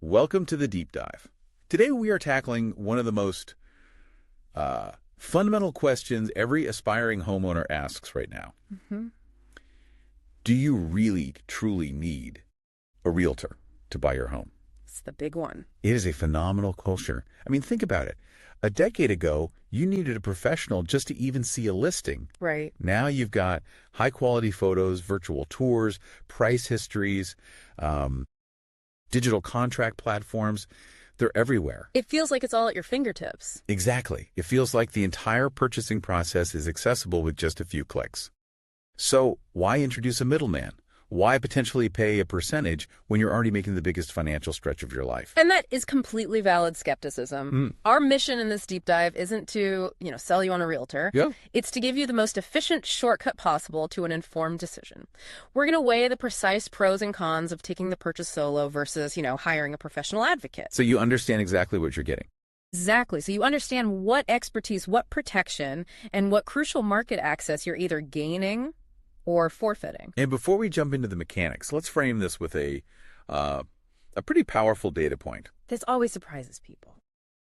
Welcome to the Deep Dive. Today we are tackling one of the most fundamental questions every aspiring homeowner asks right now. Do you really, truly need a realtor to buy your home? It's the big one. It is a phenomenal culture. I mean, think about it. A decade ago, you needed a professional just to even see a listing. Right. Now you've got high-quality photos, virtual tours, price histories, digital contract platforms. They're everywhere. It feels like it's all at your fingertips. Exactly. It feels like the entire purchasing process is accessible with just a few clicks. So why introduce a middleman? Why potentially pay a percentage when you're already making the biggest financial stretch of your life? And that is completely valid skepticism. Our mission in this deep dive isn't to, sell you on a realtor. Yeah. It's to give you the most efficient shortcut possible to an informed decision. We're going to weigh the precise pros and cons of taking the purchase solo versus, hiring a professional advocate. So you understand exactly what you're getting. Exactly. So you understand what expertise, what protection, and what crucial market access you're either gaining or forfeiting. And before we jump into the mechanics, let's frame this with a pretty powerful data point. This always surprises people.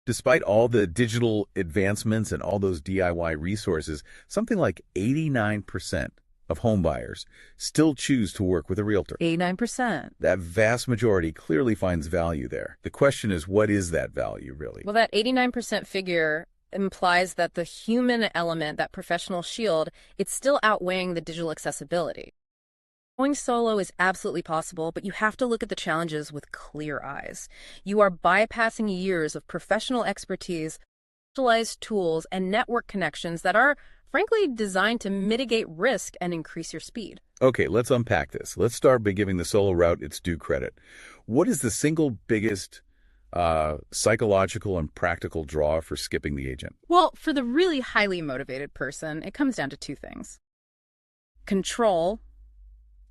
Despite all the digital advancements and all those DIY resources, something like 89% of home buyers still choose to work with a realtor. 89%. That vast majority clearly finds value there. The question is, what is that value really? Well, that 89% figure implies that the human element, that professional shield, it's still outweighing the digital accessibility. Going solo is absolutely possible, but you have to look at the challenges with clear eyes. You are bypassing years of professional expertise, specialized tools, and network connections that are, frankly, designed to mitigate risk and increase your speed. Okay, let's unpack this. Let's start by giving the solo route its due credit. What is the single biggest psychological and practical draw for skipping the agent? Well, for the really highly motivated person, it comes down to two things: control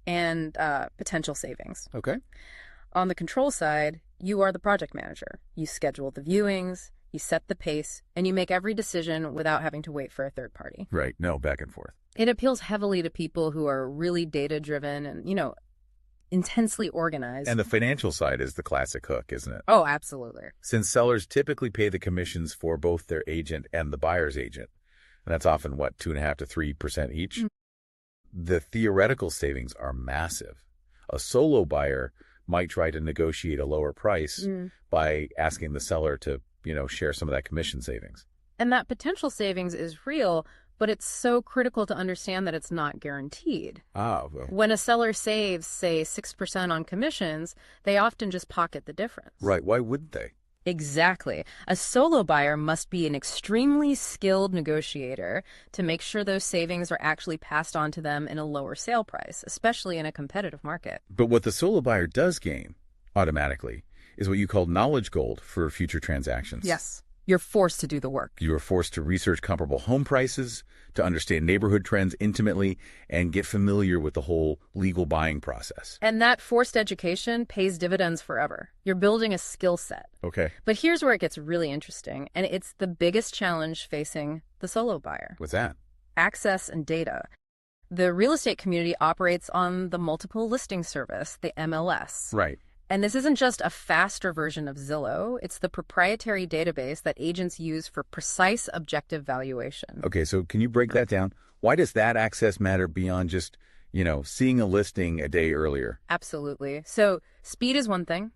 and potential savings. Okay. On the control side, you are the project manager. You schedule the viewings, you set the pace, and you make every decision without having to wait for a third party. Right. No, back and forth. It appeals heavily to people who are really data-driven and, intensely organized. And the financial side is the classic hook, isn't it? Oh, absolutely. Since sellers typically pay the commissions for both their agent and the buyer's agent, and that's often, 2.5% to 3% each, the theoretical savings are massive. A solo buyer might try to negotiate a lower price by asking the seller to, share some of that commission savings. And that potential savings is real, but it's so critical to understand that it's not guaranteed. Well. When a seller saves, say, 6% on commissions, they often just pocket the difference. Right. Why wouldn't they? Exactly. A solo buyer must be an extremely skilled negotiator to make sure those savings are actually passed on to them in a lower sale price, especially in a competitive market. But what the solo buyer does gain automatically is what you call knowledge gold for future transactions. Yes. You're forced to do the work. You are forced to research comparable home prices, to understand neighborhood trends intimately, and get familiar with the whole legal buying process. And that forced education pays dividends forever. You're building a skill set. Okay. But here's where it gets really interesting, and it's the biggest challenge facing the solo buyer. What's that? Access and data. The real estate community operates on the multiple listing service, the MLS. Right. And this isn't just a faster version of Zillow. It's the proprietary database that agents use for precise objective valuation. Okay, so can you break that down? Why does that access matter beyond just, seeing a listing a day earlier? Absolutely. So speed is one thing.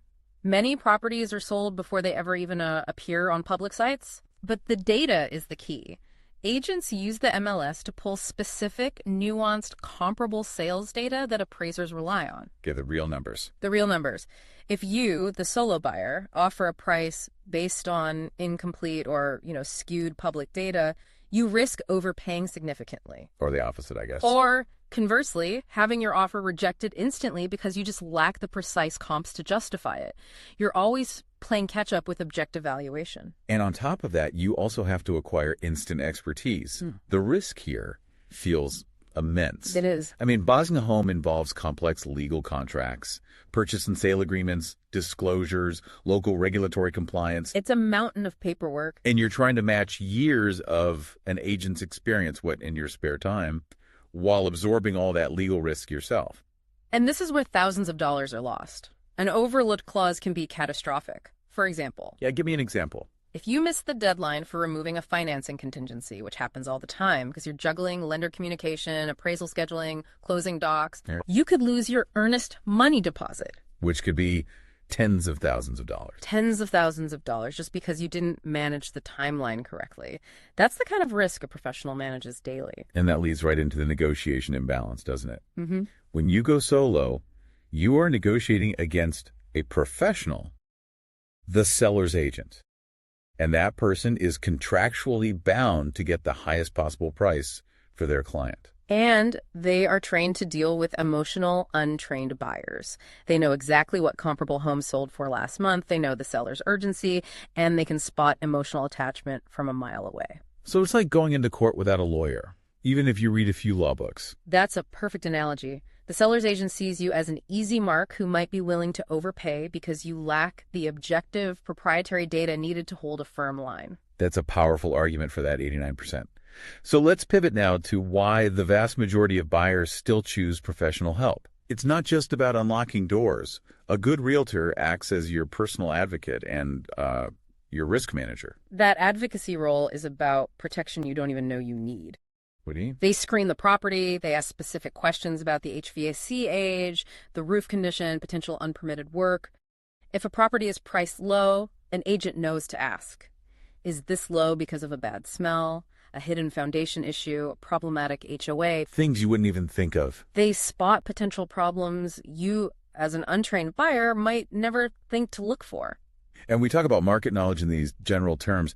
Many properties are sold before they ever even appear on public sites. But the data is the key. Agents use the MLS to pull specific, nuanced, comparable sales data that appraisers rely on. Get the real numbers. The real numbers. If you, the solo buyer, offer a price based on incomplete or, skewed public data, you risk overpaying significantly. Or the opposite, I guess. Or, conversely, having your offer rejected instantly because you just lack the precise comps to justify it. You're always playing catch-up with objective valuation. And on top of that, you also have to acquire instant expertise. The risk here feels immense. It is. I mean, buying a home involves complex legal contracts, purchase and sale agreements, disclosures, local regulatory compliance. It's a mountain of paperwork. And you're trying to match years of an agent's experience, in your spare time, while absorbing all that legal risk yourself. And this is where thousands of dollars are lost. An overlooked clause can be catastrophic. For example, Yeah, give me an example. if you miss the deadline for removing a financing contingency, which happens all the time because you're juggling lender communication, appraisal scheduling, closing docs, Yeah. you could lose your earnest money deposit. Which could be tens of thousands of dollars. Tens of thousands of dollars just because you didn't manage the timeline correctly. That's the kind of risk a professional manages daily. And that leads right into the negotiation imbalance, doesn't it? Mm-hmm. When you go solo, you are negotiating against a professional, the seller's agent. And that person is contractually bound to get the highest possible price for their client. And they are trained to deal with emotional, untrained buyers. They know exactly what comparable homes sold for last month. They know the seller's urgency, and they can spot emotional attachment from a mile away. So it's like going into court without a lawyer, even if you read a few law books. That's a perfect analogy. The seller's agent sees you as an easy mark who might be willing to overpay because you lack the objective proprietary data needed to hold a firm line. That's a powerful argument for that 89%. So let's pivot now to why the vast majority of buyers still choose professional help. It's not just about unlocking doors. A good realtor acts as your personal advocate and your risk manager. That advocacy role is about protection you don't even know you need. What do you mean? They screen the property, they ask specific questions about the HVAC age, the roof condition, potential unpermitted work. If a property is priced low, an agent knows to ask. Is this low because of a bad smell, a hidden foundation issue, a problematic HOA? Things you wouldn't even think of. They spot potential problems you, as an untrained buyer, might never think to look for. And we talk about market knowledge in these general terms,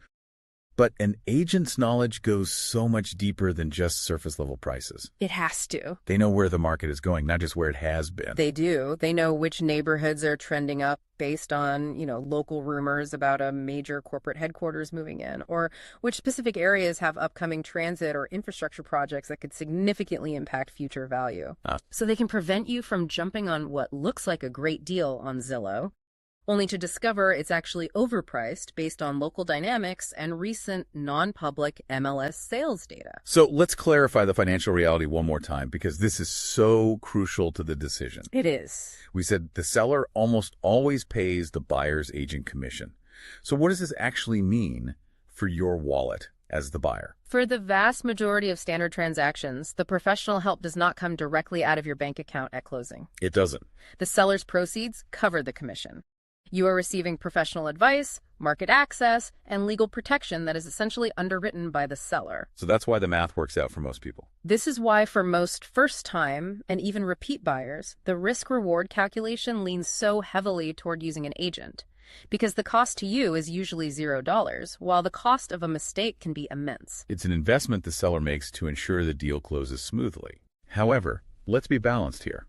but an agent's knowledge goes so much deeper than just surface level prices. It has to. They know where the market is going, not just where it has been. They do. They know which neighborhoods are trending up based on, local rumors about a major corporate headquarters moving in, or which specific areas have upcoming transit or infrastructure projects that could significantly impact future value. So they can prevent you from jumping on what looks like a great deal on Zillow, only to discover it's actually overpriced based on local dynamics and recent non-public MLS sales data. So let's clarify the financial reality one more time, because this is so crucial to the decision. It is. We said the seller almost always pays the buyer's agent commission. So what does this actually mean for your wallet as the buyer? For the vast majority of standard transactions, the professional help does not come directly out of your bank account at closing. It doesn't. The seller's proceeds cover the commission. You are receiving professional advice, market access, and legal protection that is essentially underwritten by the seller. So that's why the math works out for most people. This is why for most first-time and even repeat buyers, the risk-reward calculation leans so heavily toward using an agent, because the cost to you is usually $0, while the cost of a mistake can be immense. It's an investment the seller makes to ensure the deal closes smoothly. However, let's be balanced here.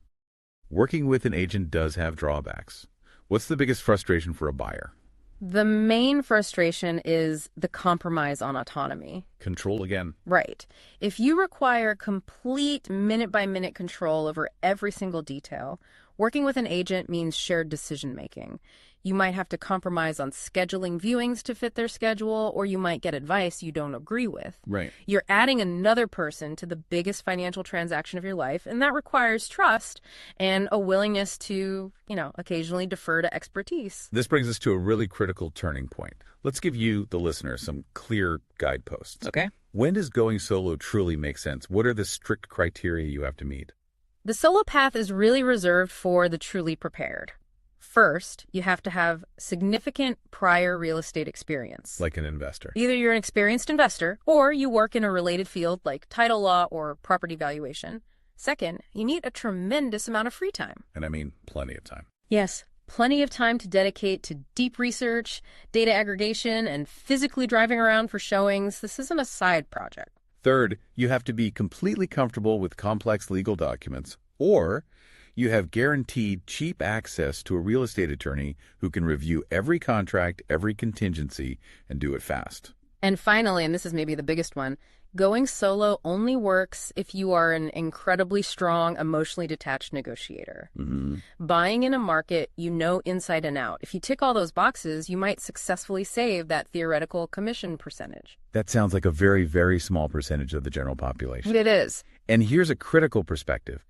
Working with an agent does have drawbacks. What's the biggest frustration for a buyer? The main frustration is the compromise on autonomy. Control again. Right. If you require complete minute-by-minute control over every single detail, working with an agent means shared decision-making. You might have to compromise on scheduling viewings to fit their schedule, or you might get advice you don't agree with. Right. You're adding another person to the biggest financial transaction of your life, and that requires trust and a willingness to, occasionally defer to expertise. This brings us to a really critical turning point. Let's give you, the listener, some clear guideposts. Okay. When does going solo truly make sense? What are the strict criteria you have to meet? The solo path is really reserved for the truly prepared. First, you have to have significant prior real estate experience. Like an investor. Either you're an experienced investor or you work in a related field like title law or property valuation. Second, you need a tremendous amount of free time. And I mean plenty of time. Yes, plenty of time to dedicate to deep research, data aggregation, and physically driving around for showings. This isn't a side project. Third, you have to be completely comfortable with complex legal documents, or you have guaranteed cheap access to a real estate attorney who can review every contract, every contingency, and do it fast. And finally, and this is maybe the biggest one, going solo only works if you are an incredibly strong, emotionally detached negotiator. Mm-hmm. Buying in a market you know inside and out. If you tick all those boxes, you might successfully save that theoretical commission percentage. That sounds like a very, very small percentage of the general population. It is. And here's a critical perspective.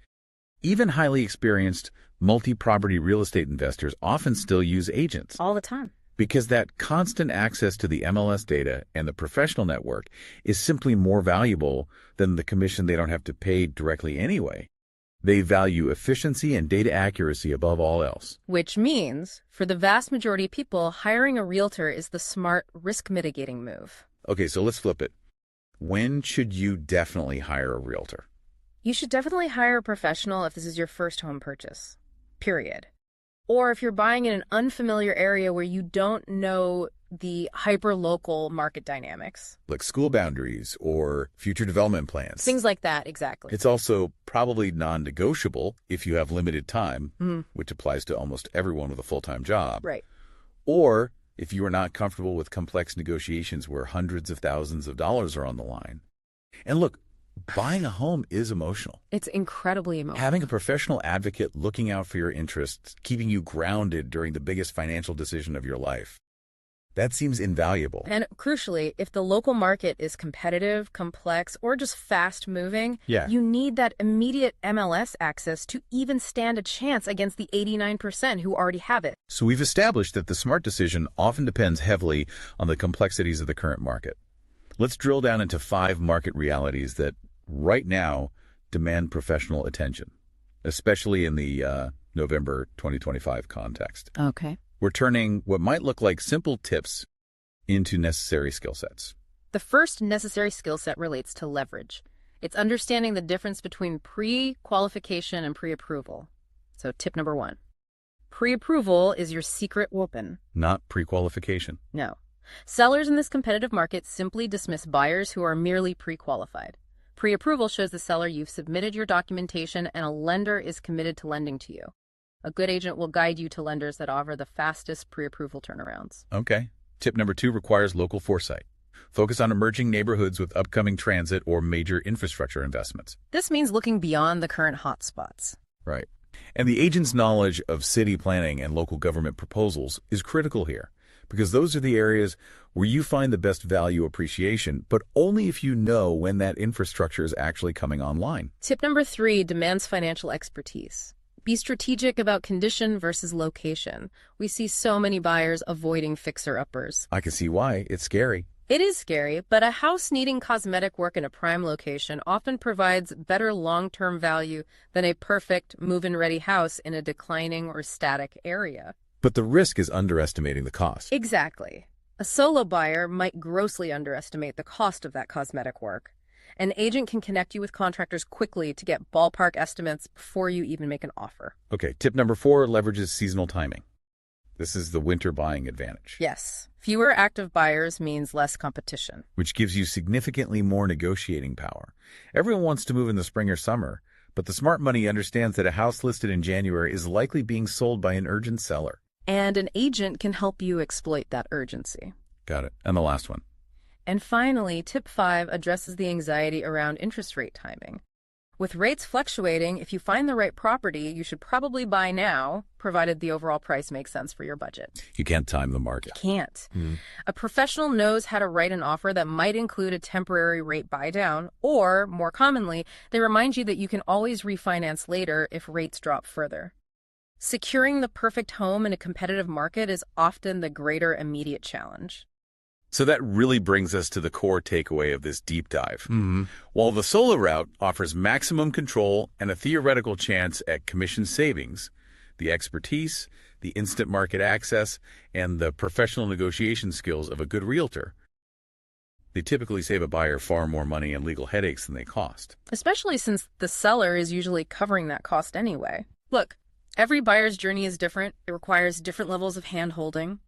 Even highly experienced, multi-property real estate investors often still use agents All the time. because that constant access to the MLS data and the professional network is simply more valuable than the commission they don't have to pay directly anyway. They value efficiency and data accuracy above all else. Which means, for the vast majority of people, hiring a realtor is the smart risk-mitigating move. Okay, so let's flip it. When should you definitely hire a realtor? You should definitely hire a professional if this is your first home purchase. Period. Or if you're buying in an unfamiliar area where you don't know the hyper-local market dynamics. Like school boundaries or future development plans. Things like that, exactly. It's also probably non-negotiable if you have limited time, which applies to almost everyone with a full-time job. Right. Or if you are not comfortable with complex negotiations where hundreds of thousands of dollars are on the line. And look, buying a home is emotional. It's incredibly emotional. Having a professional advocate looking out for your interests, keeping you grounded during the biggest financial decision of your life, that seems invaluable. And crucially, if the local market is competitive, complex, or just fast-moving, you need that immediate MLS access to even stand a chance against the 89% who already have it. So we've established that the smart decision often depends heavily on the complexities of the current market. Let's drill down into 5 market realities that, right now, demand professional attention, especially in the November 2025 context. Okay. We're turning what might look like simple tips into necessary skill sets. The first necessary skill set relates to leverage. It's understanding the difference between pre-qualification and pre-approval. So tip number 1. Pre-approval is your secret weapon. Not pre-qualification. No. Sellers in this competitive market simply dismiss buyers who are merely pre-qualified. Pre-approval shows the seller you've submitted your documentation and a lender is committed to lending to you. A good agent will guide you to lenders that offer the fastest pre-approval turnarounds. Okay. Tip number 2 requires local foresight. Focus on emerging neighborhoods with upcoming transit or major infrastructure investments. This means looking beyond the current hotspots. Right. And the agent's knowledge of city planning and local government proposals is critical here, because those are the areas where you find the best value appreciation, but only if you know when that infrastructure is actually coming online. Tip number 3 demands financial expertise. Be strategic about condition versus location. We see so many buyers avoiding fixer-uppers. I can see why. It's scary. It is scary, but a house needing cosmetic work in a prime location often provides better long-term value than a perfect move-in-ready house in a declining or static area. But the risk is underestimating the cost. Exactly. A solo buyer might grossly underestimate the cost of that cosmetic work. An agent can connect you with contractors quickly to get ballpark estimates before you even make an offer. Okay, tip number 4 leverages seasonal timing. This is the winter buying advantage. Yes. Fewer active buyers means less competition, which gives you significantly more negotiating power. Everyone wants to move in the spring or summer, but the smart money understands that a house listed in January is likely being sold by an urgent seller. And an agent can help you exploit that urgency. Got it. And the last one. And finally, tip 5 addresses the anxiety around interest rate timing. With rates fluctuating, if you find the right property, you should probably buy now, provided the overall price makes sense for your budget. You can't time the market. You can't. A professional knows how to write an offer that might include a temporary rate buy down, or, more commonly, they remind you that you can always refinance later if rates drop further. Securing the perfect home in a competitive market is often the greater immediate challenge. So that really brings us to the core takeaway of this deep dive. While the solo route offers maximum control and a theoretical chance at commission savings, the expertise, the instant market access, and the professional negotiation skills of a good realtor, they typically save a buyer far more money and legal headaches than they cost. Especially since the seller is usually covering that cost anyway. Look, every buyer's journey is different. It requires different levels of hand-holding.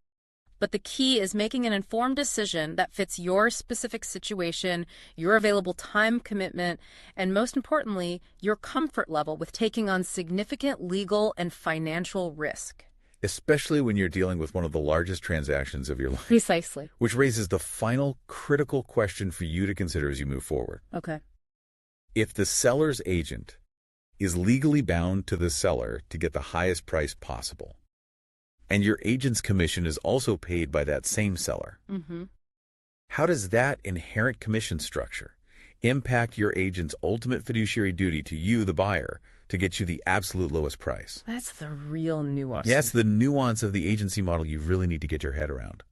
But the key is making an informed decision that fits your specific situation, your available time commitment, and most importantly, your comfort level with taking on significant legal and financial risk. Especially when you're dealing with one of the largest transactions of your life. Precisely. Which raises the final critical question for you to consider as you move forward. Okay. If the seller's agent is legally bound to the seller to get the highest price possible, and your agent's commission is also paid by that same seller, how does that inherent commission structure impact your agent's ultimate fiduciary duty to you, the buyer, to get you the absolute lowest price. That's the real nuance. Yeah, it's the nuance of the agency model you really need to get your head around.